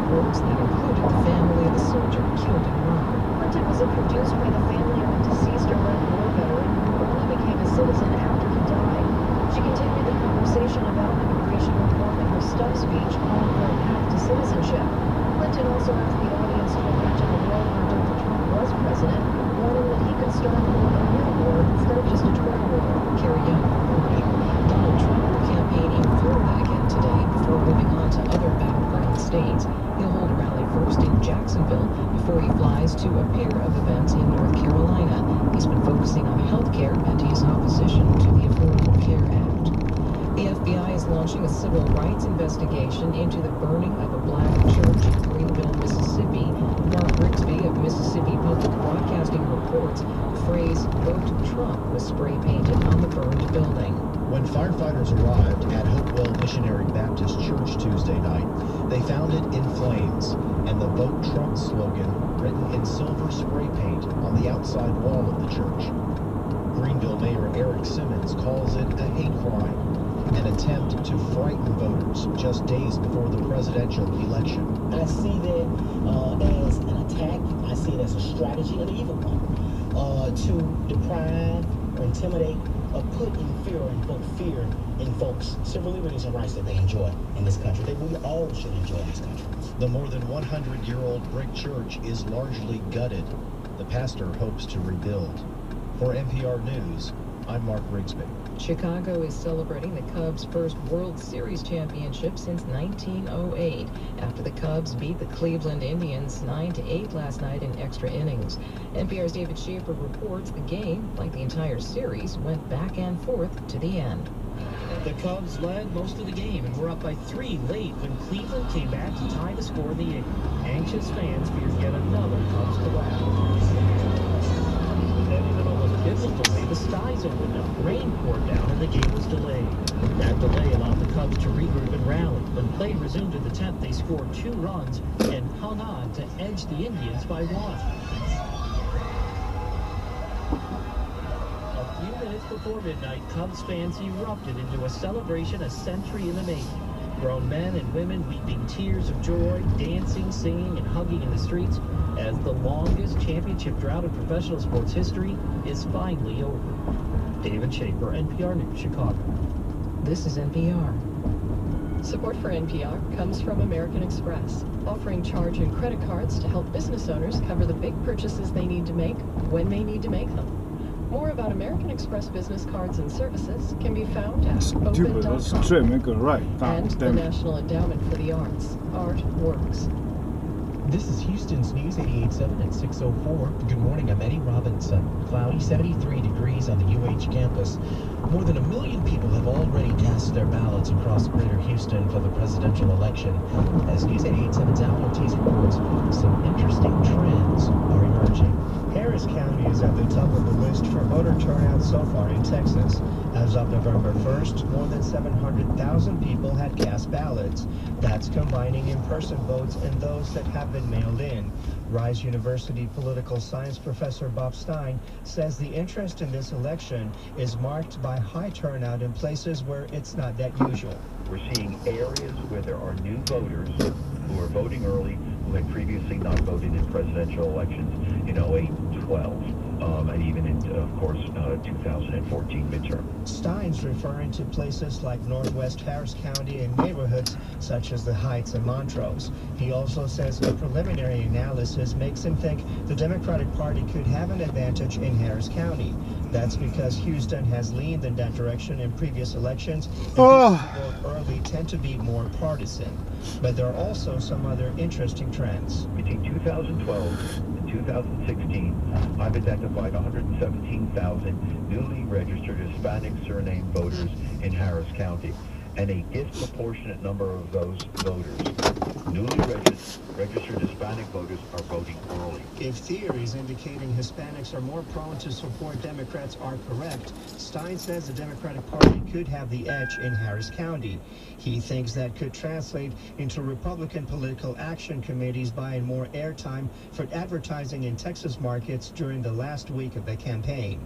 reports that included the family of the soldier killed in Rome. Clinton was introduced by the family of a deceased Iraq war veteran who only became a citizen after he died. She continued the conversation about immigration reform in her stump speech on her path to citizenship. Clinton also asked the audience to imagine a world where Donald Trump was president, warning that he could start a new war instead of just a Twitter war. Carrie Young reporting. Donald Trump will campaign in Florida again today before moving on to other battleground states. He'll hold a rally first in Jacksonville before he flies to a pair of events in North Carolina. He's been focusing on health care and his opposition to the Affordable Care Act. The FBI is launching a civil rights investigation into the burning of a black church in Greenville, Mississippi. Mark Rigsby of Mississippi Public Broadcasting reports the phrase "Vote Trump" was spray painted on the burned building. When firefighters arrived at Hopewell Missionary Baptist Church Tuesday night, they found it in flames and the "Vote Trump" slogan written in silver spray paint on the outside wall of the church. Greenville Mayor Eric Simmons calls it a hate crime, an attempt to frighten voters just days before the presidential election. I see that as an attack. I see it as a strategy, an evil one, to deprive or intimidate or put in fear or invoke fear in folks' civil liberties and rights that they enjoy in this country, that we all should enjoy in this country. The more than 100-year-old brick church is largely gutted. The pastor hopes to rebuild. For NPR News, I'm Mark Rigsby. Chicago is celebrating the Cubs' first World Series championship since 1908 after the Cubs beat the Cleveland Indians 9-8 last night in extra innings. NPR's David Schaefer reports the game, like the entire series, went back and forth to the end. The Cubs led most of the game and were up by 3 late when Cleveland came back to tie the score in the 8th. Anxious fans feared yet another Cubs collapse. Then in an almost biblical way, the skies opened up, rain poured down, and the game was delayed. That delay allowed the Cubs to regroup and rally. When play resumed in the 10th, they scored 2 runs and hung on to edge the Indians by 1. A few minutes before midnight, Cubs fans erupted into a celebration a century in the making. Grown men and women weeping tears of joy, dancing, singing, and hugging in the streets as the longest championship drought in professional sports history is finally over. David Schaefer, NPR News, Chicago. This is NPR. Support for NPR comes from American Express, offering charge and credit cards to help business owners cover the big purchases they need to make when they need to make them. More about American Express business cards and services can be found at open.com and the National Endowment for the Arts. Art Works. This is Houston's News 88.7 at 6:04. Good morning, I'm Eddie Robinson. Cloudy, 73 degrees on the UH campus. More than 1 million people have already cast their ballots across greater Houston for the presidential election. As News 88.7's Al Ortiz reports, some interesting trends are emerging. Harris County is at the top of the list for voter turnout so far in Texas. As of November 1st, more than 700,000 people had cast ballots. That's combining in-person votes and those that have been mailed in. Rice University political science professor Bob Stein says the interest in this election is marked by high turnout in places where it's not that usual. We're seeing areas where there are new voters who are voting early, who had previously not voted in presidential elections in 08, 12, and even in, of course, 2014 midterm. Stein's referring to places like Northwest Harris County and neighborhoods such as the Heights and Montrose. He also says a preliminary analysis makes him think the Democratic Party could have an advantage in Harris County. That's because Houston has leaned in that direction in previous elections, and people who vote early tend to be more partisan. But there are also some other interesting trends. Between 2012 and 2016, I've identified 117,000 newly registered Hispanic surname voters in Harris County, and a disproportionate number of those voters, newly registered Hispanic voters, are voting early. If theories indicating Hispanics are more prone to support Democrats are correct, Stein says the Democratic Party could have the edge in Harris County. He thinks that could translate into Republican political action committees buying more airtime for advertising in Texas markets during the last week of the campaign.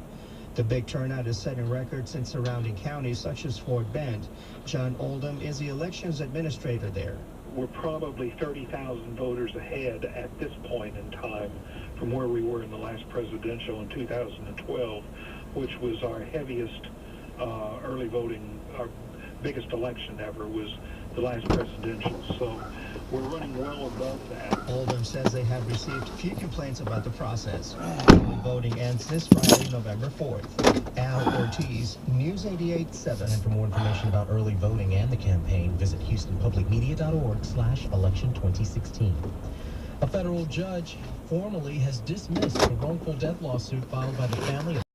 The big turnout is setting records in surrounding counties such as Fort Bend. John Oldham is the elections administrator there. we're probably 30,000 voters ahead at this point in time from where we were in the last presidential in 2012, which was our heaviest early voting, our biggest election ever was the last presidential. So we're running well above that. Oldham says they have received few complaints about the process. Early voting ends this Friday, November 4th. Al Ortiz, News 88.7. And for more information about early voting and the campaign, visit HoustonPublicMedia.org/election2016. A federal judge formally has dismissed a wrongful death lawsuit filed by the family of